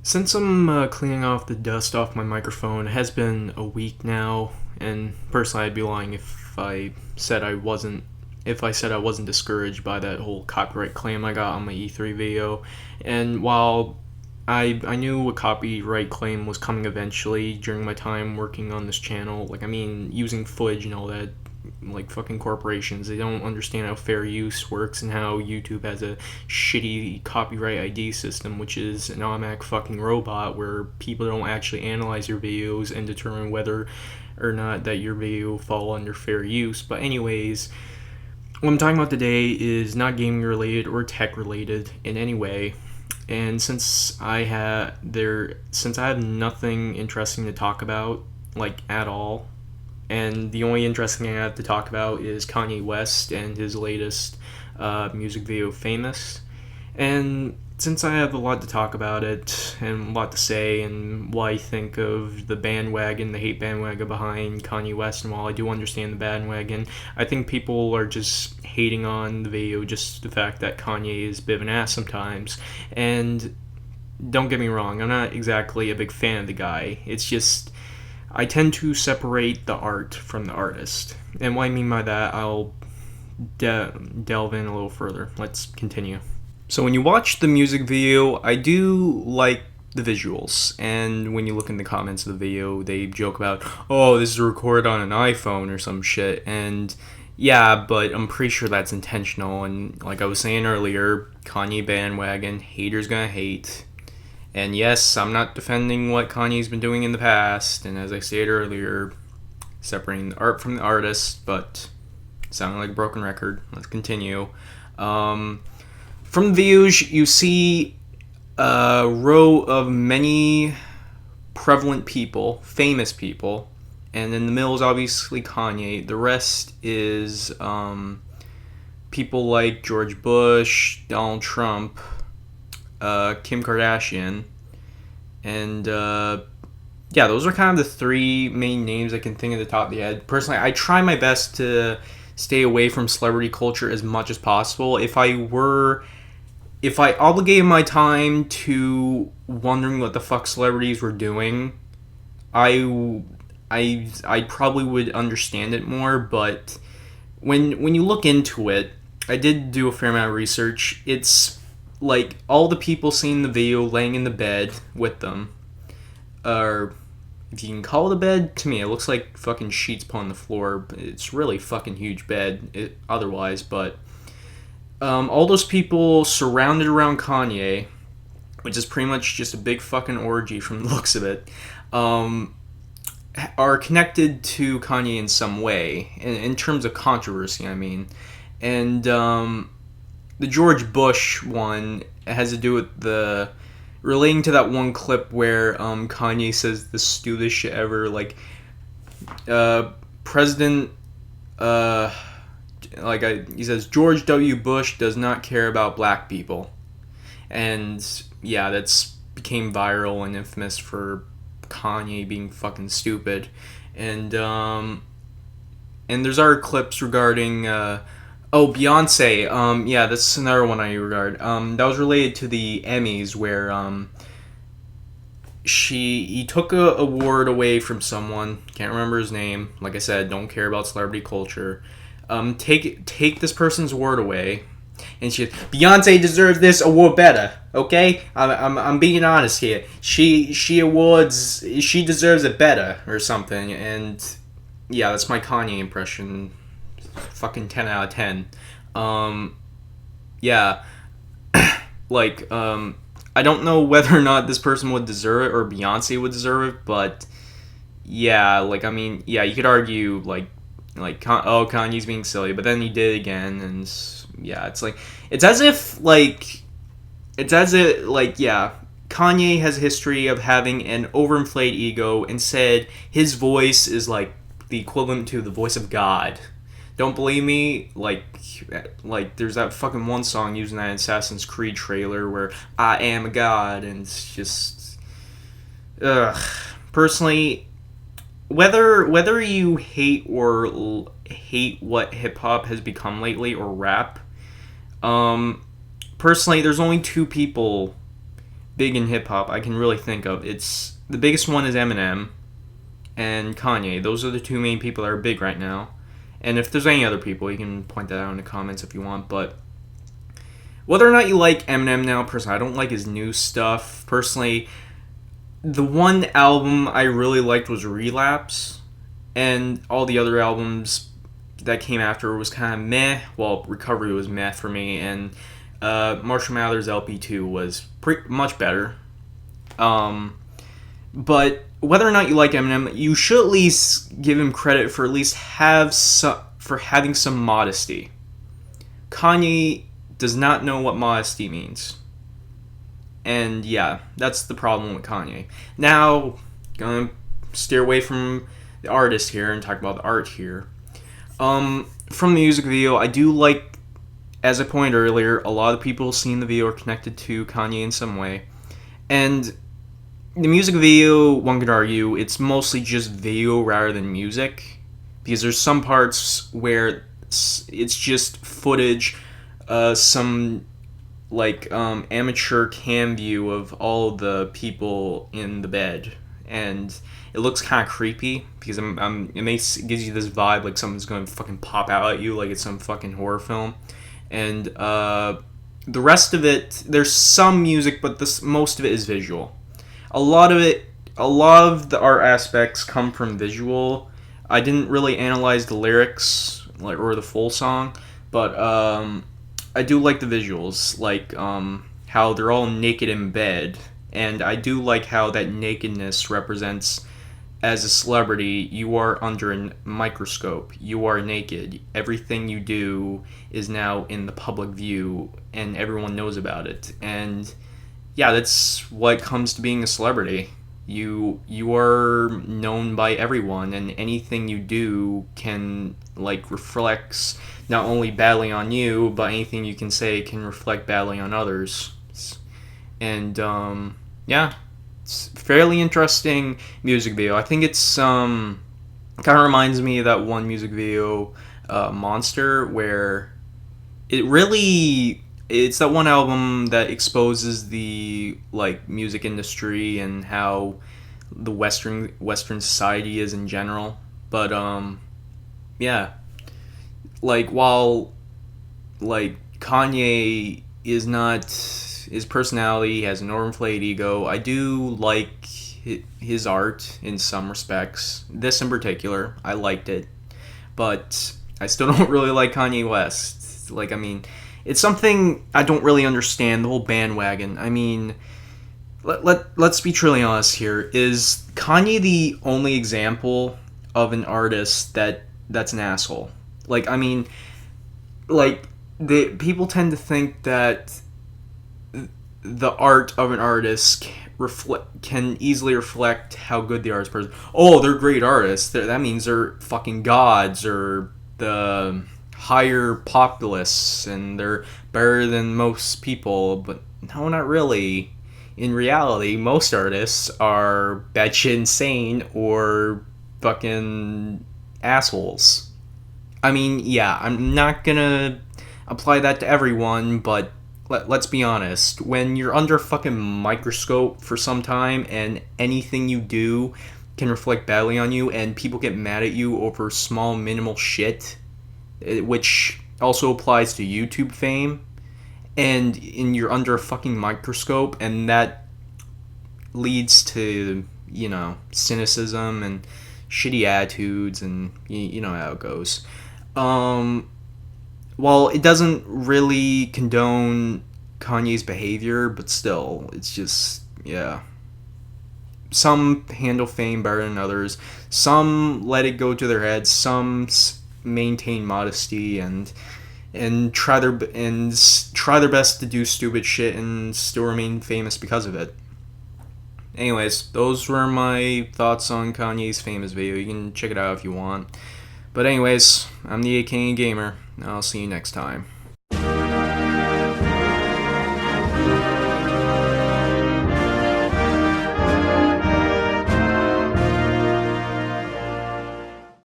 Since I'm cleaning off the dust off my microphone, it has been a week now, and personally, I'd be lying if I said I wasn't. If I said I wasn't discouraged by that whole copyright claim I got on my E3 video, and while I knew a copyright claim was coming eventually during my time working on this channel, using footage and all that, like fucking corporations, they don't understand how fair use works and how YouTube has a shitty copyright ID system, which is an automatic fucking robot where people don't actually analyze your videos and determine whether or not that your video will fall under fair use. But anyways, what I'm talking about today is not gaming related or tech related in any way. And since I have nothing interesting to talk about, like at all, and the only interesting thing I have to talk about is Kanye West and his latest music video, Famous. And since I have a lot to talk about it and a lot to say and what I think of the hate bandwagon behind Kanye West, and while I do understand the bandwagon, I think people are just hating on the video, just the fact that Kanye is a bit of an ass sometimes. And don't get me wrong, I'm not exactly a big fan of the guy. It's just I tend to separate the art from the artist. And what I mean by that, I'll delve in a little further. Let's continue. So when you watch the music video, I do like the visuals. And when you look in the comments of the video, they joke about, oh, this is recorded on an iPhone or some shit. And yeah, but I'm pretty sure that's intentional. And like I was saying earlier, Kanye bandwagon, haters gonna hate. And yes, I'm not defending what Kanye's been doing in the past, and as I stated earlier, separating the art from the artist, but sounding like a broken record. Let's continue. From the views, you see a row of many prevalent people, famous people, and in the middle is obviously Kanye. The rest is people like George Bush, Donald Trump, Kim Kardashian, and yeah, those are kind of the three main names I can think of at the top of the head. Personally, I try my best to stay away from celebrity culture as much as possible. If I obligated my time to wondering what the fuck celebrities were doing, I probably would understand it more. But when you look into it, I did do a fair amount of research. It's like all the people seeing the video laying in the bed with them, or if you can call it a bed, to me it looks like fucking sheets put on the floor. It's really fucking huge bed otherwise, but all those people surrounded around Kanye, which is pretty much just a big fucking orgy from the looks of it, are connected to Kanye in some way, in terms of controversy, I mean. And the George Bush one has to do with relating to that one clip where Kanye says the stupidest shit ever, like President he says George W. Bush does not care about black people, and yeah, that's became viral and infamous for Kanye being fucking stupid, and there's other clips regarding Beyonce. Yeah, that's another one I regard. That was related to the Emmys where he took a award away from someone. Can't remember his name. Like I said, don't care about celebrity culture. Take this person's award away, and Beyonce deserves this award better. Okay, I'm being honest here. She deserves it better or something. And yeah, that's my Kanye impression. Fucking 10 out of 10. Yeah, I don't know whether or not this person would deserve it or Beyonce would deserve it, but yeah, yeah, you could argue Kanye's being silly, but then he did it again, and yeah, it's as if yeah, Kanye has a history of having an overinflated ego and said his voice is like the equivalent to the voice of God. Don't believe me? Like there's that fucking one song using that Assassin's Creed trailer where I am a god, and it's just, ugh. Personally, whether you hate what hip hop has become lately or rap, personally, there's only two people big in hip hop I can really think of. It's the biggest one is Eminem and Kanye. Those are the two main people that are big right now. And if there's any other people, you can point that out in the comments if you want. But whether or not you like Eminem now, personally, I don't like his new stuff. Personally, the one album I really liked was Relapse, and all the other albums that came after was kind of meh. Well, Recovery was meh for me, and Marshall Mathers LP2 was much better. But whether or not you like Eminem, you should at least give him credit for at least for having some modesty. Kanye does not know what modesty means. And yeah, that's the problem with Kanye. Now, gonna steer away from the artist here and talk about the art here. From the music video, I do like, as I pointed earlier, a lot of people seeing the video are connected to Kanye in some way. And the music video, one could argue, it's mostly just video rather than music. Because there's some parts where it's just footage, some amateur cam view of all the people in the bed, and it looks kind of creepy because it gives you this vibe like something's going to fucking pop out at you like it's some fucking horror film. And the rest of it, there's some music, but most of it is visual. A lot of the art aspects come from visual. I didn't really analyze the lyrics or the full song, but I do like the visuals, like how they're all naked in bed, and I do like how that nakedness represents, as a celebrity, you are under a microscope, you are naked, everything you do is now in the public view, and everyone knows about it, and yeah, that's what comes to being a celebrity. You are known by everyone, and anything you do can reflects not only badly on you, but anything you can say can reflect badly on others. And yeah, it's a fairly interesting music video. I think it's kind of reminds me of that one music video, Monster, where it's that one album that exposes the music industry and how the Western society is in general. But yeah, while Kanye is not, his personality has an overinflated ego, I do like his art in some respects. This in particular, I liked it, but I still don't really like Kanye West. It's something I don't really understand, the whole bandwagon. I mean, let's be truly honest here. Is Kanye the only example of an artist that's an asshole? People tend to think that the art of an artist can easily reflect how good the artist person. Oh, they're great artists. That means they're fucking gods or the higher populace, and they're better than most people. But no, not really. In reality, most artists are batshit insane or fucking assholes. I mean, yeah, I'm not gonna apply that to everyone, but let's be honest. When you're under a fucking microscope for some time and anything you do can reflect badly on you, and people get mad at you over small, minimal shit, which also applies to YouTube fame, and you're under a fucking microscope, and that leads to, cynicism and shitty attitudes, and you know how it goes. While it doesn't really condone Kanye's behavior, but still, it's just, yeah. Some handle fame better than others. Some let it go to their heads. Some maintain modesty and try their best to do stupid shit and still remain famous because of it. Anyways, those were my thoughts on Kanye's famous video. You can check it out if you want. But anyways, I'm the Kanye Gamer. I'll see you next time.